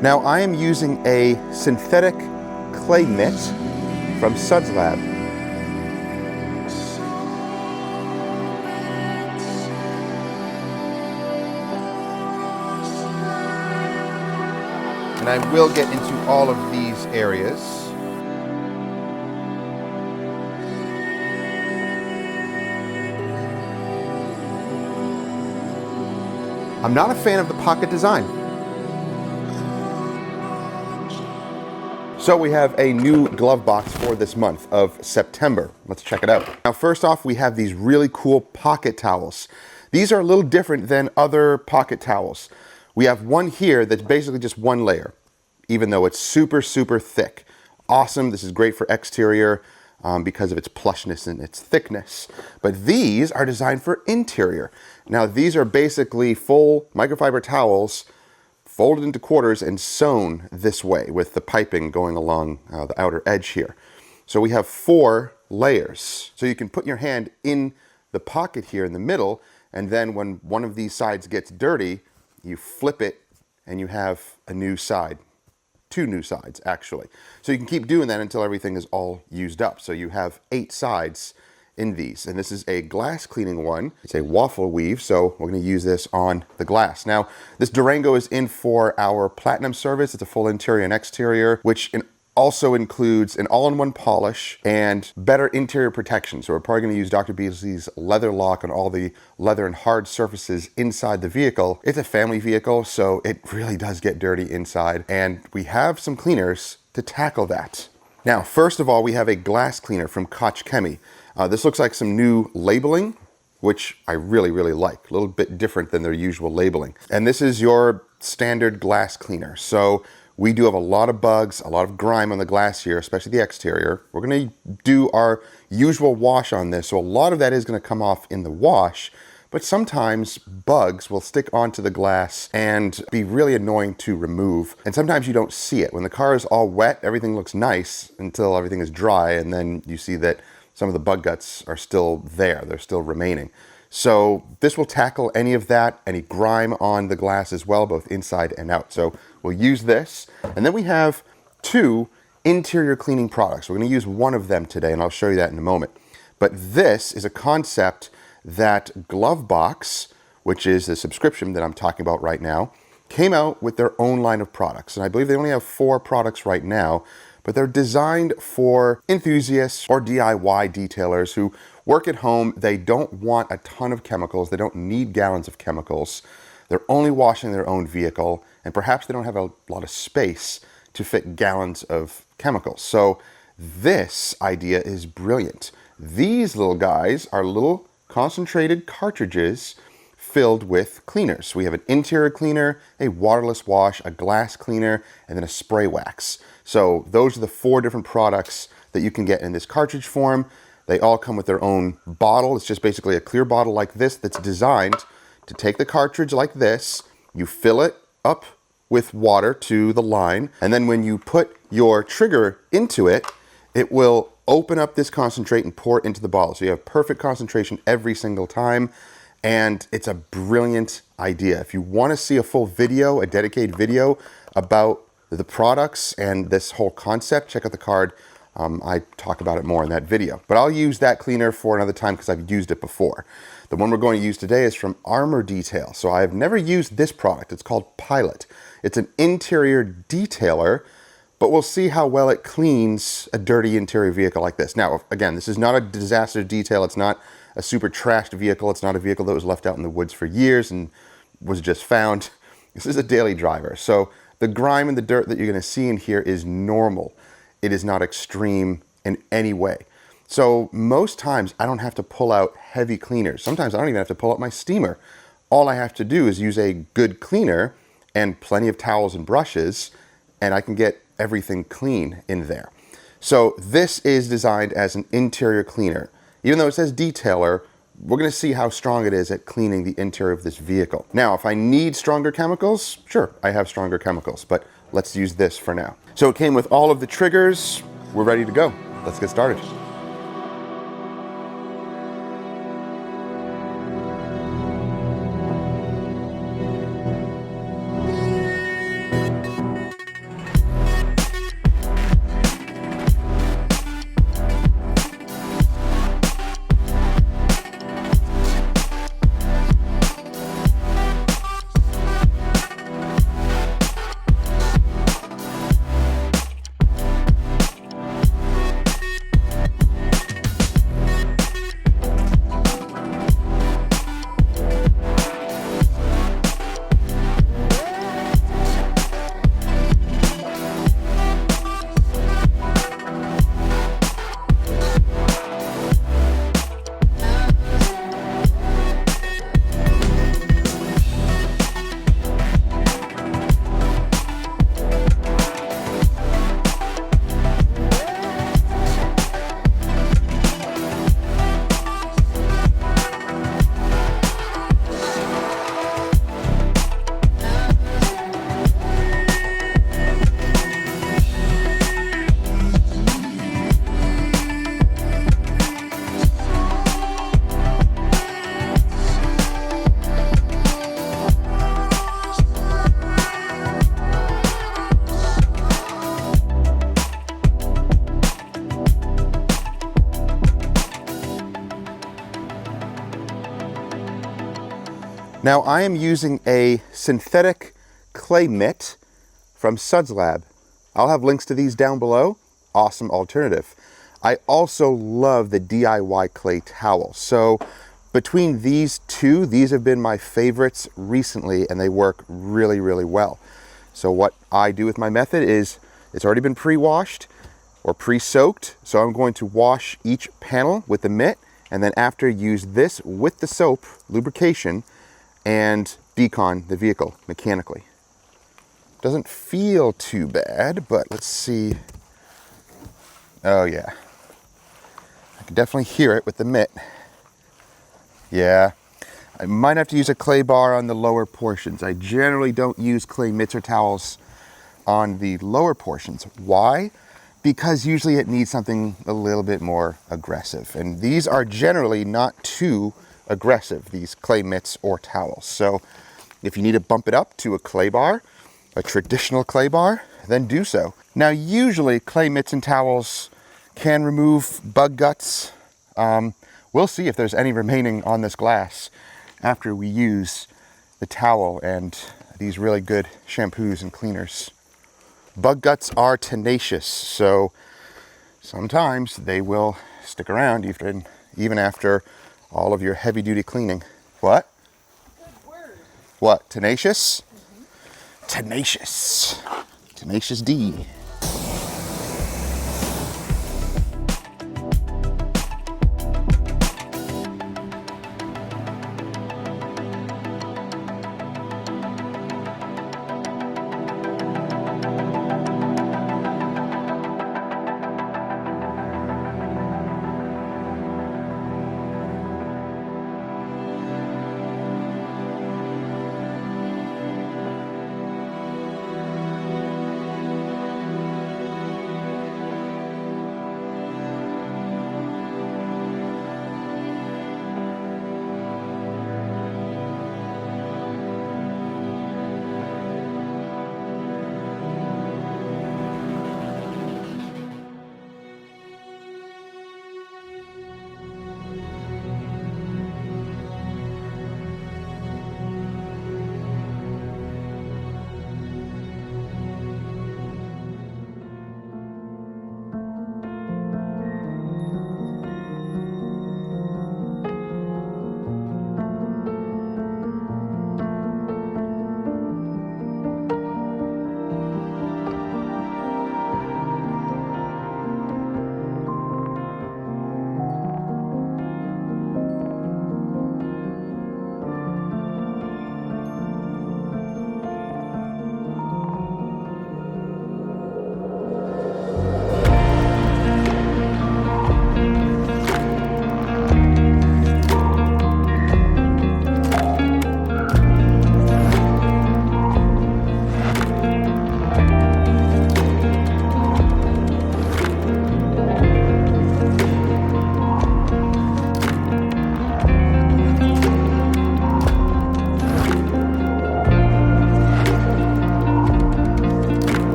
Now I am using a synthetic clay mitt from Suds Lab. And I will get into all of these areas. I'm not a fan of the pocket design. So we have a new glove box for this month of September. Let's check it out. Now first off, we have these really cool pocket towels. These are a little different than other pocket towels. We have one here that's basically just one layer, even though it's super, super thick. Awesome, this is great for exterior because of its plushness and its thickness. But these are designed for interior. Now these are basically full microfiber towels folded into quarters and sewn this way with the piping going along the outer edge here. So we have 4 layers. So you can put your hand in the pocket here in the middle, and then when one of these sides gets dirty, you flip it and you have a new side. 2 new sides actually. So you can keep doing that until everything is all used up. So you have 8 sides in these, and this is a glass cleaning one. It's a waffle weave, so we're going to use this on the glass. Now this Durango is in for our platinum service. It's a full interior and exterior, which also includes an all-in-one polish and better interior protection. So we're probably going to use Dr. Beasley's leather lock on all the leather and hard surfaces inside the vehicle. It's a family vehicle, so it really does get dirty inside, and we have some cleaners to tackle that. Now first of all, we have a glass cleaner from Koch Chemie. This looks like some new labeling, which I really, really like. A little bit different than their usual labeling. And this is your standard glass cleaner. So we do have a lot of bugs, a lot of grime on the glass here, especially the exterior. We're gonna do our usual wash on this. So a lot of that is gonna come off in the wash, but sometimes bugs will stick onto the glass and be really annoying to remove. And sometimes you don't see it. When the car is all wet, everything looks nice until everything is dry, and then you see that some of the bug guts are still there, they're still remaining. So this will tackle any of that, any grime on the glass as well, both inside and out. So we'll use this. And then we have 2 interior cleaning products. We're gonna use one of them today, and I'll show you that in a moment. But this is a concept that Glovebox, which is the subscription that I'm talking about right now, came out with their own line of products. And I believe they only have 4 products right now, but they're designed for enthusiasts or DIY detailers who work at home. They don't want a ton of chemicals. They don't need gallons of chemicals. They're only washing their own vehicle, and perhaps they don't have a lot of space to fit gallons of chemicals. So this idea is brilliant. These little guys are little concentrated cartridges filled with cleaners. We have an interior cleaner, a waterless wash, a glass cleaner, and then a spray wax. So those are the 4 different products that you can get in this cartridge form. They all come with their own bottle. It's just basically a clear bottle like this that's designed to take the cartridge like this. You fill it up with water to the line, and then when you put your trigger into it, it will open up this concentrate and pour it into the bottle. So you have perfect concentration every single time. And it's a brilliant idea. If you want to see a full video, a dedicated video about the products and this whole concept, check out the card. I talk about it more in that video. But I'll use that cleaner for another time because I've used it before. The one we're going to use today is from Armor Detail. So I've never used this product. It's called Pilot. It's an interior detailer, but we'll see how well it cleans a dirty interior vehicle like this. Now, again, this is not a disaster detail. It's not a super trashed vehicle. It's not a vehicle that was left out in the woods for years and was just found. This is a daily driver. So the grime and the dirt that you're going to see in here is normal. It is not extreme in any way. So most times I don't have to pull out heavy cleaners. Sometimes I don't even have to pull out my steamer. All I have to do is use a good cleaner and plenty of towels and brushes, and I can get everything clean in there. So this is designed as an interior cleaner. Even though it says detailer, we're going to see how strong it is at cleaning the interior of this vehicle. Now, if I need stronger chemicals, sure, I have stronger chemicals, but let's use this for now. So it came with all of the triggers. We're ready to go. Let's get started. Now I am using a synthetic clay mitt from Suds Lab. I'll have links to these down below. Awesome alternative. I also love the DIY clay towel. So between these two, these have been my favorites recently, and they work really, really well. So what I do with my method is, it's already been pre-washed or pre-soaked. So I'm going to wash each panel with the mitt, and then after use this with the soap, lubrication, and decon the vehicle mechanically. Doesn't feel too bad, but let's see. Oh yeah. I can definitely hear it with the mitt. Yeah. I might have to use a clay bar on the lower portions. I generally don't use clay mitts or towels on the lower portions. Why? Because usually it needs something a little bit more aggressive. And these are generally not too aggressive, these clay mitts or towels. So if you need to bump it up to a clay bar, a traditional clay bar, then do so. Now, usually clay mitts and towels can remove bug guts. We'll see if there's any remaining on this glass after we use the towel and these really good shampoos and cleaners. Bug guts are tenacious, so sometimes they will stick around even after all of your heavy duty cleaning. What? Good word. What, tenacious? Tenacious. Tenacious D.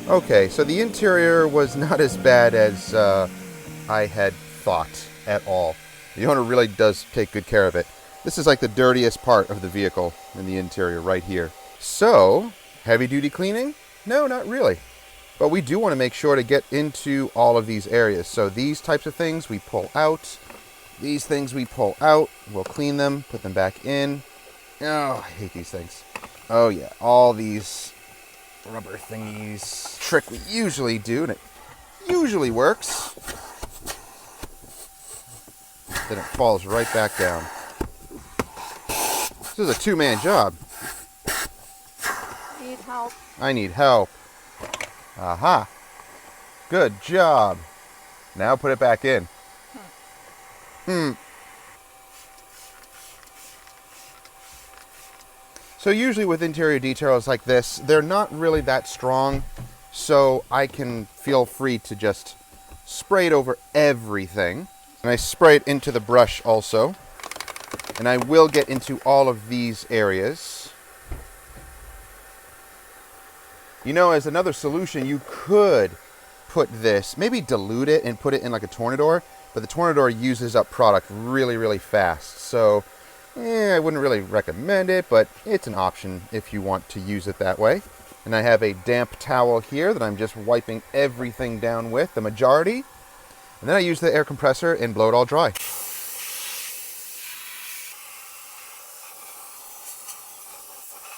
Okay, so the interior was not as bad as I had thought at all. The owner really does take good care of it. This is like the dirtiest part of the vehicle in the interior right here. So, heavy duty cleaning? No, not really. But we do want to make sure to get into all of these areas. So these types of things we pull out. These things we pull out. We'll clean them, put them back in. Oh, I hate these things. Oh yeah, all these rubber thingies. Trick we usually do, and it usually works. Then it falls right back down. This is a two-man job. Need help. I need help. Aha. Good job. Now put it back in. So usually with interior details like this, they're not really that strong, so I can feel free to just spray it over everything. And I spray it into the brush also. And I will get into all of these areas. You know, as another solution, you could put this, maybe dilute it and put it in like a Tornador, but the Tornador uses up product really, really fast. So, I wouldn't really recommend it, but it's an option if you want to use it that way. And I have a damp towel here that I'm just wiping everything down with, the majority. And then I use the air compressor and blow it all dry.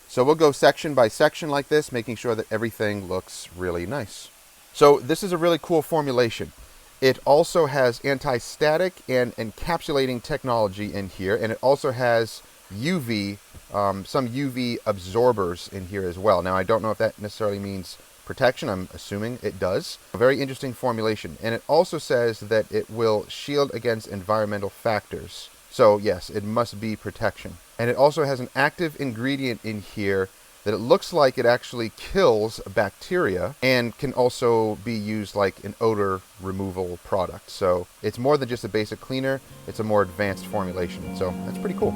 So we'll go section by section like this, making sure that everything looks really nice. So this is a really cool formulation. It also has anti-static and encapsulating technology in here, and it also has UV, some UV absorbers in here as well. Now I don't know if that necessarily means protection. I'm assuming it does. A very interesting formulation. And it also says that it will shield against environmental factors. So yes, it must be protection. And it also has an active ingredient in here that it looks like it actually kills bacteria and can also be used like an odor removal product. So it's more than just a basic cleaner, it's a more advanced formulation. So that's pretty cool.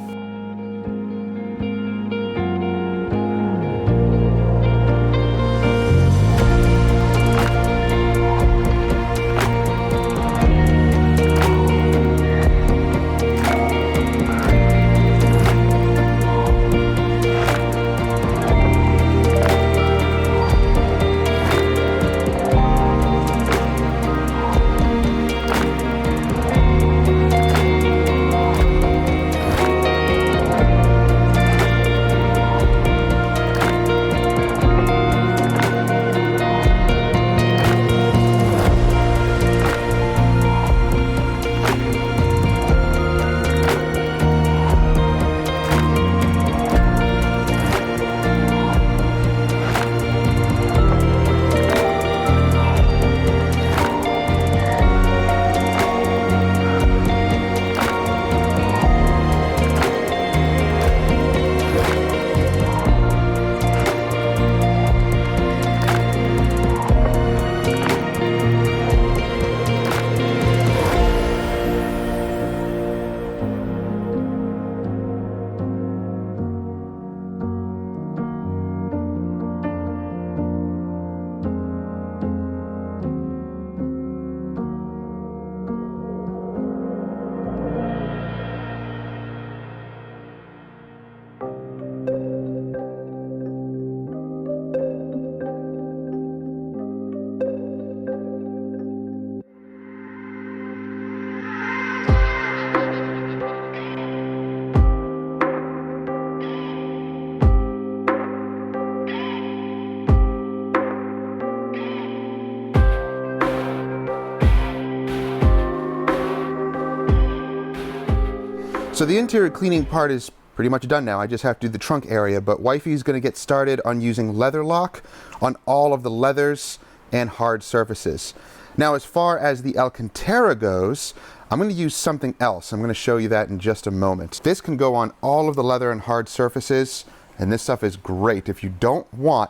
So the interior cleaning part is pretty much done now. I just have to do the trunk area, but wifey's going to get started on using leather lock on all of the leathers and hard surfaces. Now, as far as the Alcantara goes, I'm going to use something else. I'm going to show you that in just a moment. This can go on all of the leather and hard surfaces, and this stuff is great if you don't want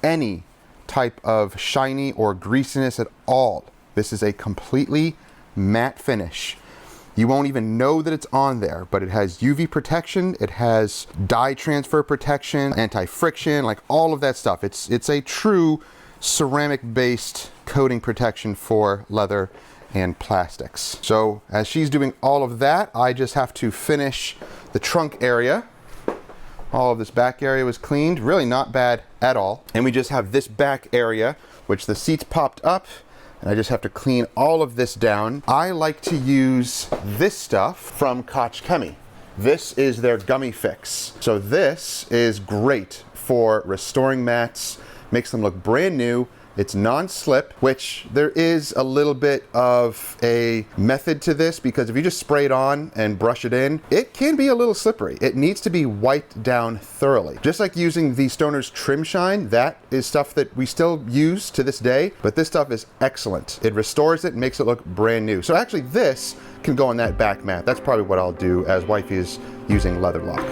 any type of shiny or greasiness at all. This is a completely matte finish. You won't even know that it's on there, but it has UV protection, it has dye transfer protection, anti-friction, like all of that stuff. It's a true ceramic-based coating protection for leather and plastics. So as she's doing all of that, I just have to finish the trunk area. All of this back area was cleaned, really not bad at all. And we just have this back area, which the seats popped up, and I just have to clean all of this down. I like to use this stuff from Koch Chemie. This is their gummy fix. So this is great for restoring mats, makes them look brand new. It's non-slip, which there is a little bit of a method to this because if you just spray it on and brush it in, it can be a little slippery. It needs to be wiped down thoroughly. Just like using the Stoner's Trim Shine, that is stuff that we still use to this day, but this stuff is excellent. It restores it and makes it look brand new. So actually this can go on that back mat. That's probably what I'll do as wifey is using leather lock.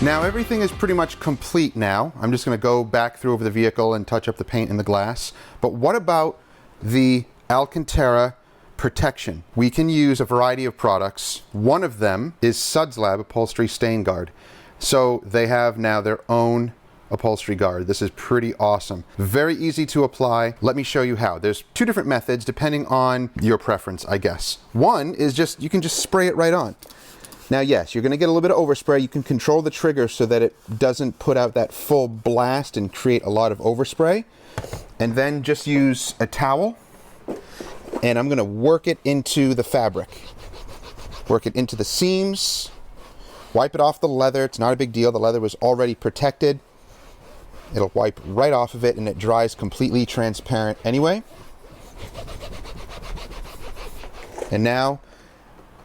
Now everything is pretty much complete now. I'm just going to go back through over the vehicle and touch up the paint and the glass. But what about the Alcantara protection? We can use a variety of products. One of them is Suds Lab Upholstery Stain Guard. So they have now their own upholstery guard. This is pretty awesome. Very easy to apply. Let me show you how. There's two different methods depending on your preference, I guess. One is just, you can just spray it right on. Now, yes, you're going to get a little bit of overspray. You can control the trigger so that it doesn't put out that full blast and create a lot of overspray. And then just use a towel, and I'm going to work it into the fabric. Work it into the seams. Wipe it off the leather. It's not a big deal. The leather was already protected. It'll wipe right off of it, and it dries completely transparent anyway. And now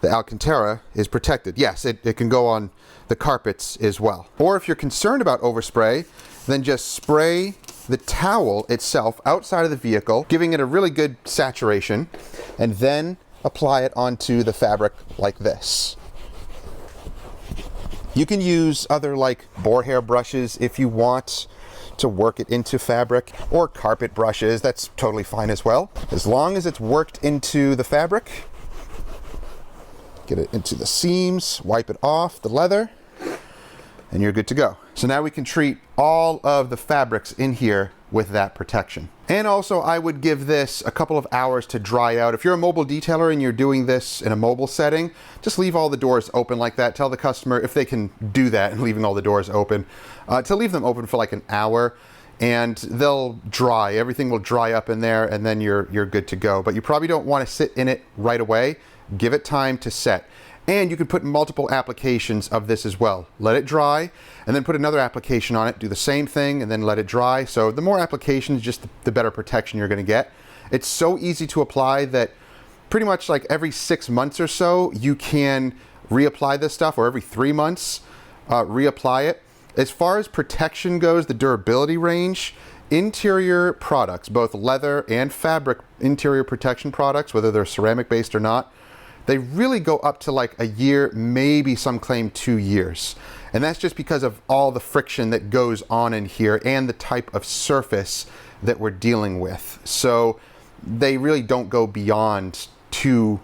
the Alcantara is protected. Yes, it can go on the carpets as well. Or if you're concerned about overspray, then just spray the towel itself outside of the vehicle, giving it a really good saturation, and then apply it onto the fabric like this. You can use other like boar hair brushes if you want to work it into fabric, or carpet brushes. That's totally fine as well. As long as it's worked into the fabric, get it into the seams, wipe it off the leather, and you're good to go. So now we can treat all of the fabrics in here with that protection. And also I would give this a couple of hours to dry out. If you're a mobile detailer and you're doing this in a mobile setting, just leave all the doors open like that. Tell the customer, if they can do that and leaving all the doors open, to leave them open for like an hour, and they'll dry. Everything will dry up in there, and then you're good to go. But you probably don't want to sit in it right away. Give it time to set. And you can put multiple applications of this as well. Let it dry, and then put another application on it. Do the same thing, and then let it dry. So the more applications, just the better protection you're going to get. It's so easy to apply that pretty much like every 6 months or so, you can reapply this stuff, or every 3 months, reapply it. As far as protection goes, the durability range, interior products, both leather and fabric interior protection products, whether they're ceramic based or not, they really go up to like a year, maybe some claim 2 years. And that's just because of all the friction that goes on in here and the type of surface that we're dealing with. So they really don't go beyond 2+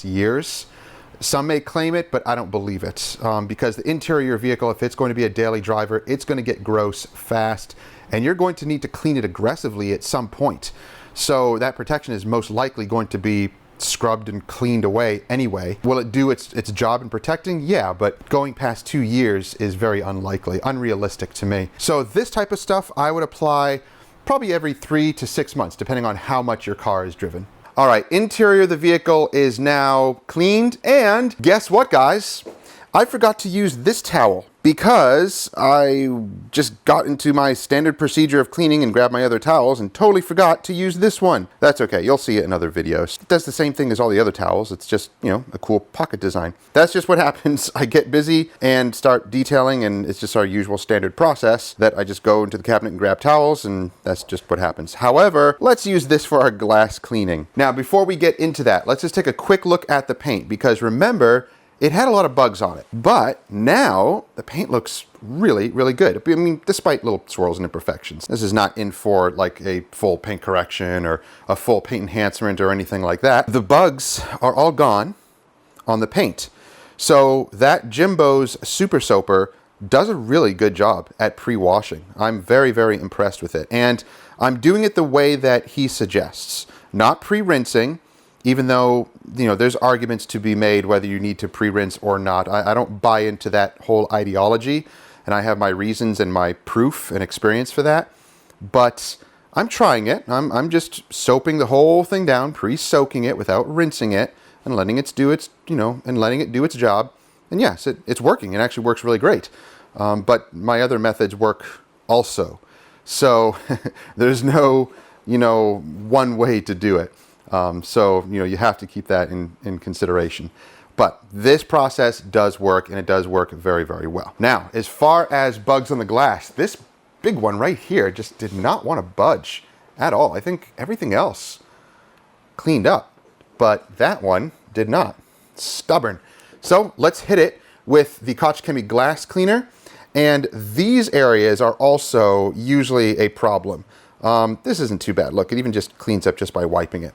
years. Some may claim it, but I don't believe it, because the interior vehicle, if it's going to be a daily driver, it's going to get gross fast, and you're going to need to clean it aggressively at some point. So that protection is most likely going to be scrubbed and cleaned away anyway. Will it do its job in protecting? Yeah, but going past 2 years is very unlikely, unrealistic to me. So this type of stuff I would apply probably every 3 to 6 months, depending on how much your car is driven. All right, interior of the vehicle is now cleaned, and guess what, guys? I forgot to use this towel because I just got into my standard procedure of cleaning and grabbed my other towels and totally forgot to use this one. That's okay, you'll see it in other videos. It does the same thing as all the other towels. It's just, you know, a cool pocket design. That's just what happens. I get busy and start detailing, and it's just our usual standard process that I just go into the cabinet and grab towels, and that's just what happens. However, let's use this for our glass cleaning. Now, before we get into that, let's just take a quick look at the paint, because remember, it had a lot of bugs on it, but now the paint looks really, really good. I mean, despite little swirls and imperfections. This is not in for like a full paint correction or a full paint enhancement or anything like that. The bugs are all gone on the paint. So that Jimbo's Super Soaper does a really good job at pre-washing. I'm very, very impressed with it. And I'm doing it the way that he suggests, not pre-rinsing, even though, you know, there's arguments to be made whether you need to pre-rinse or not. I don't buy into that whole ideology, and I have my reasons and my proof and experience for that. But I'm trying it. I'm just soaping the whole thing down, pre-soaking it without rinsing it, and letting it do its, you know, and letting it do its job. And yes, it's working. It actually works really great. But my other methods work also. So there's no, you know, one way to do it. So, you know, you have to keep that in consideration. But this process does work, and it does work very, very well. Now, as far as bugs on the glass, this big one right here just did not want to budge at all. I think everything else cleaned up, but that one did not. Stubborn. So let's hit it with the Koch Chemie glass cleaner, And these areas are also usually a problem. This isn't too bad. Look, it even just cleans up just by wiping it.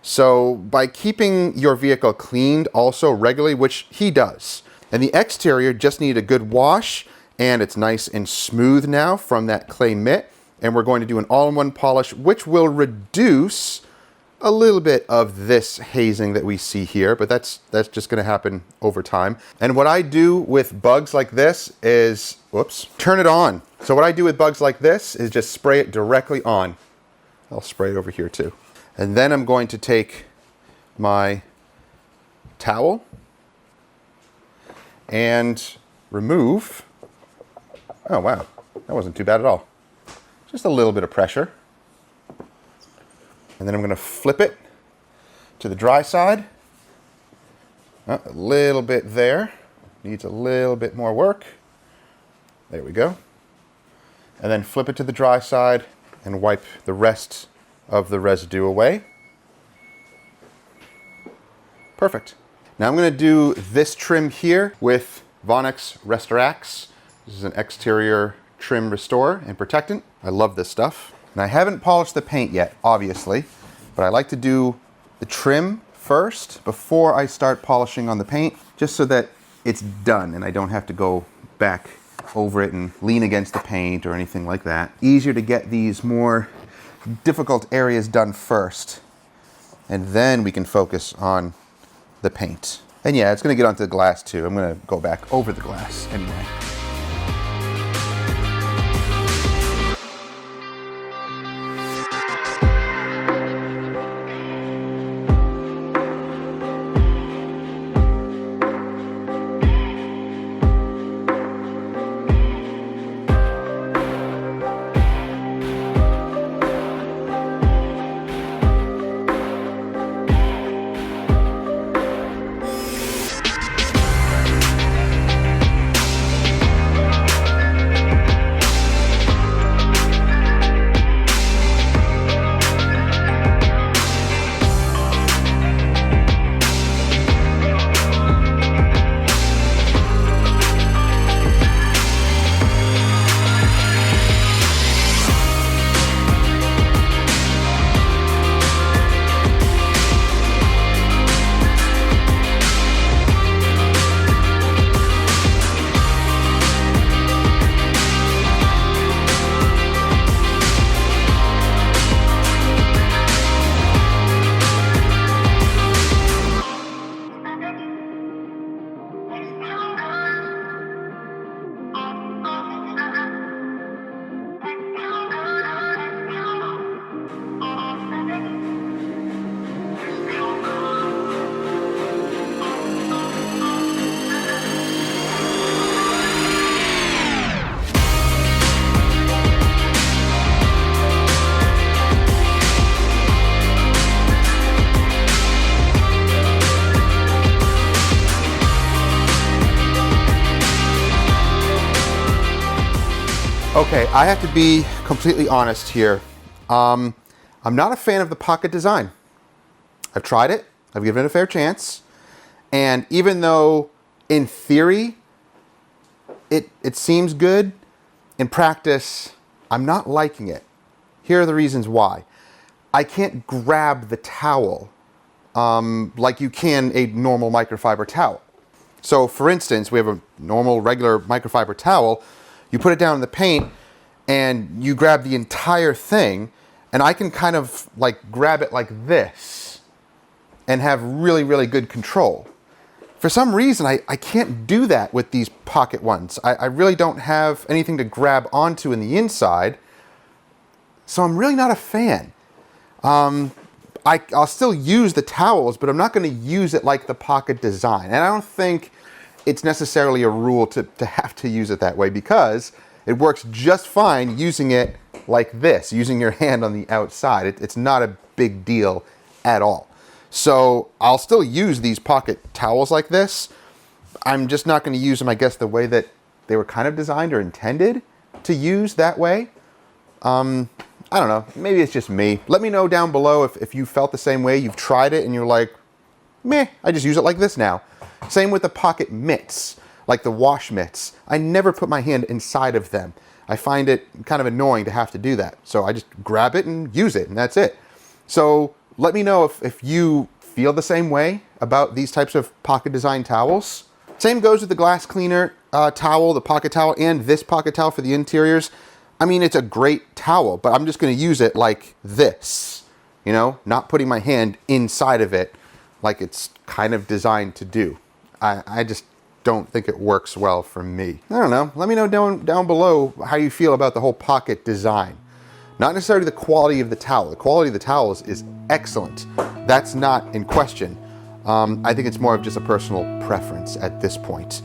So by keeping your vehicle cleaned also regularly, which he does, and the exterior just needed a good wash, and it's nice and smooth now from that clay mitt. And we're going to do an all-in-one polish, which will reduce a little bit of this hazing that we see here, but that's just going to happen over time. And what I do with bugs like this is, whoops, turn it on. So what I do with bugs like this is just spray it directly on. I'll spray it over here too. And then I'm going to take my towel and remove. Oh wow, that wasn't too bad at all. Just a little bit of pressure. And then I'm going to flip it to the dry side. A little bit there. Needs a little bit more work. There we go. And then flip it to the dry side and wipe the rest of the residue away. Perfect. Now I'm going to do this trim here with Vonix Restorax. This is an exterior trim restore and protectant. I love this stuff. And I haven't polished the paint yet, obviously, but I like to do the trim first before I start polishing on the paint, just so that it's done and I don't have to go back over it and lean against the paint or anything like that. Easier to get these more difficult areas done first, and then we can focus on the paint. And yeah, it's gonna get onto the glass too. I'm gonna go back over the glass anyway. Okay, I have to be completely honest here. I'm not a fan of the pocket design. I've tried it, I've given it a fair chance, and even though in theory it seems good, in practice I'm not liking it. Here are the reasons why. I can't grab the towel like you can a normal microfiber towel. So for instance, we have a normal regular microfiber towel. You put it down in the paint and you grab the entire thing, and I can kind of like grab it like this and have really, really good control. For some reason, I can't do that with these pocket ones. I really don't have anything to grab onto in the inside, so I'm really not a fan. I'll still use the towels, but I'm not going to use it like the pocket design. And I don't think it's necessarily a rule to have to use it that way, because it works just fine using it like this, using your hand on the outside. It's not a big deal at all. So I'll still use these pocket towels like this. I'm just not going to use them, I guess, the way that they were kind of designed or intended to use that way. I don't know, maybe it's just me. Let me know down below if you felt the same way, you've tried it and you're like, meh, I just use it like this now. Same with the pocket mitts. like the wash mitts. I never put my hand inside of them. I find it kind of annoying to have to do that. So I just grab it and use it, and that's it. So let me know if you feel the same way about these types of pocket design towels. Same goes with the glass cleaner towel, the pocket towel, and this pocket towel for the interiors. I mean, it's a great towel, but I'm just gonna use it like this, you know, not putting my hand inside of it like it's kind of designed to do. I just don't think it works well for me. I don't know, let me know down below how you feel about the whole pocket design. Not necessarily the quality of the towel. The quality of the towels is excellent. That's not in question. I think it's more of just a personal preference at this point.